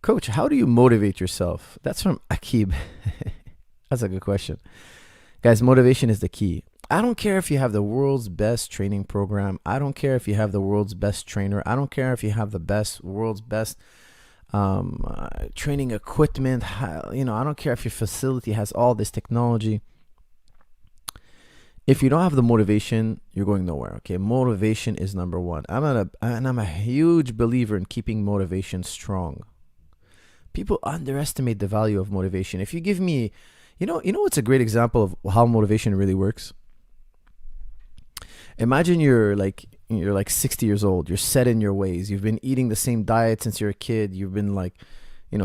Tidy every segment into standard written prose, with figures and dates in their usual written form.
Coach, how do you motivate yourself? That's from Akib. That's a good question. Guys, motivation is the key. I don't care if you have the world's best training program. I don't care if you have the world's best trainer. I don't care if you have the world's best training equipment. I don't care if your facility has all this technology. If you don't have the motivation, you're going nowhere. Okay, motivation is number one. I'm a huge believer in keeping motivation strong. People underestimate the value of motivation. If you give me, what's a great example of how motivation really works? Imagine you're like 60 years old. You're set in your ways. You've been eating the same diet since you're a kid. You've been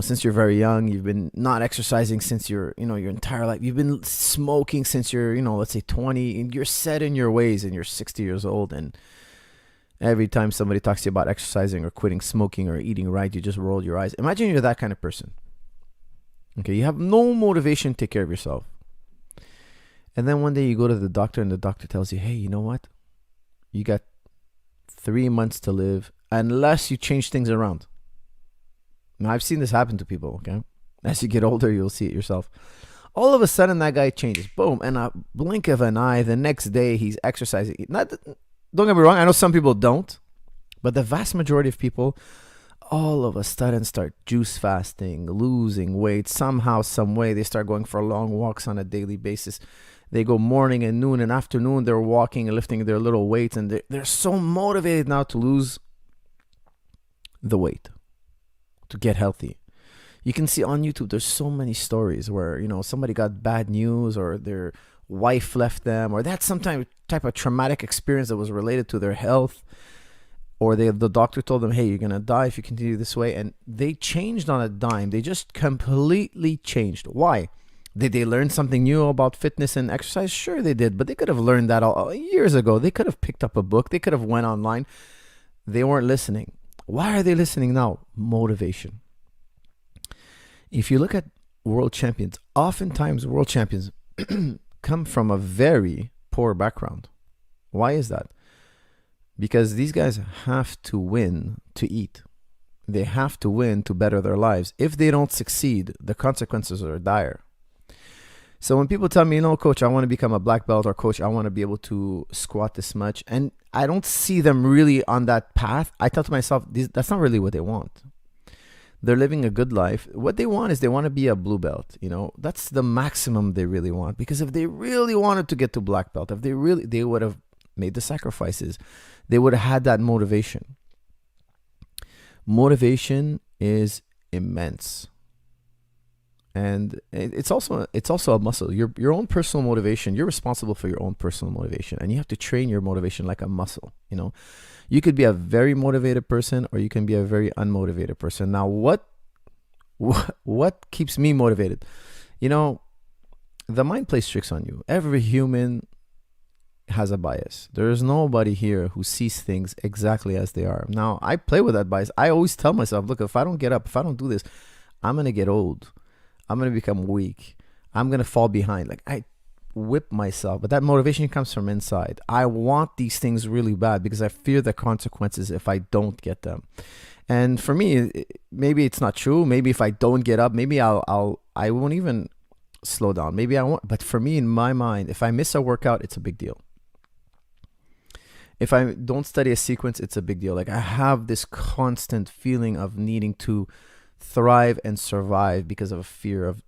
since you're very young. You've been not exercising since your entire life. You've been smoking since you're, let's say 20. And you're set in your ways and you're 60 years old. And every time somebody talks to you about exercising or quitting smoking or eating right, you just roll your eyes. Imagine you're that kind of person. Okay, you have no motivation to take care of yourself. And then one day you go to the doctor and the doctor tells you, hey, you know what? You got 3 months to live unless you change things around. Now, I've seen this happen to people, okay? As you get older, you'll see it yourself. All of a sudden, that guy changes. Boom. And a blink of an eye, the next day, he's exercising. Don't get me wrong. I know some people don't. But the vast majority of people, all of a sudden, start juice fasting, losing weight. Somehow, some way, they start going for long walks on a daily basis. They go morning and noon and afternoon. They're walking and lifting their little weights. And they're so motivated now to lose the weight, to get healthy. You can see on YouTube, there's so many stories where, somebody got bad news or their wife left them or that's some type of traumatic experience that was related to their health. Or the doctor told them, hey, you're going to die if you continue this way. And they changed on a dime. They just completely changed. Why? Did they learn something new about fitness and exercise? Sure they did, but they could have learned that all years ago. They could have picked up a book. They could have went online. They weren't listening. Why are they listening now? Motivation. If you look at world champions, oftentimes world champions come from a very poor background. Why is that? Because these guys have to win to eat. They have to win to better their lives. If they don't succeed, the consequences are dire. So when people tell me, coach, I want to become a black belt, or coach, I want to be able to squat this much, and I don't see them really on that path, I tell to myself, that's not really what they want. They're living a good life. What they want is they want to be a blue belt. That's the maximum they really want. Because if they really wanted to get to black belt, they would have made the sacrifices. They would have had that motivation. Motivation is immense. And it's also a muscle. Your own personal motivation, you're responsible for your own personal motivation. And you have to train your motivation like a muscle. You could be a very motivated person or you can be a very unmotivated person. Now, what keeps me motivated? The mind plays tricks on you. Every human has a bias. There is nobody here who sees things exactly as they are. Now, I play with that bias. I always tell myself, look, if I don't get up, if I don't do this, I'm going to get old. I'm going to become weak. I'm going to fall behind. Like, I whip myself, but that motivation comes from inside. I want these things really bad because I fear the consequences if I don't get them. And for me, maybe it's not true. Maybe if I don't get up, maybe I won't even slow down. Maybe I won't. But for me, in my mind, if I miss a workout, it's a big deal. If I don't study a sequence, it's a big deal. Like, I have this constant feeling of needing to thrive and survive because of a fear of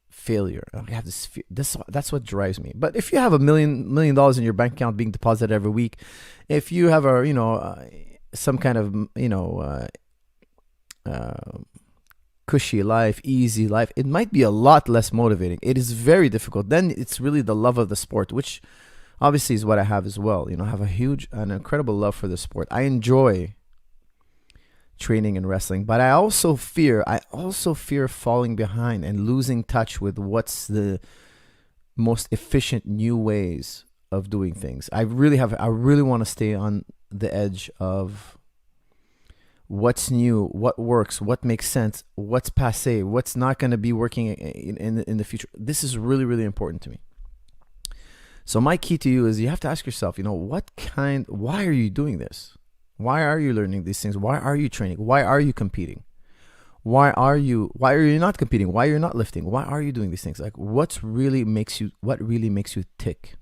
failure. I have this fear. That's what drives me. But if you have $1 million in your bank account being deposited every week, if you have some kind of cushy life, easy life, it might be a lot less motivating. It is very difficult. Then it's really the love of the sport, which obviously is what I have as well. I have an incredible love for the sport. I enjoy training and wrestling, but I also fear falling behind and losing touch with what's the most efficient new ways of doing things. I really want to stay on the edge of what's new, what works, what makes sense, what's passé, what's not going to be working in the future. This is really, really important to me. So my key to you is you have to ask yourself, why are you doing this? Why are you learning these things? Why are you training? Why are you competing? why are you not competing? Why are you not lifting? Why are you doing these things? Like what really makes you tick?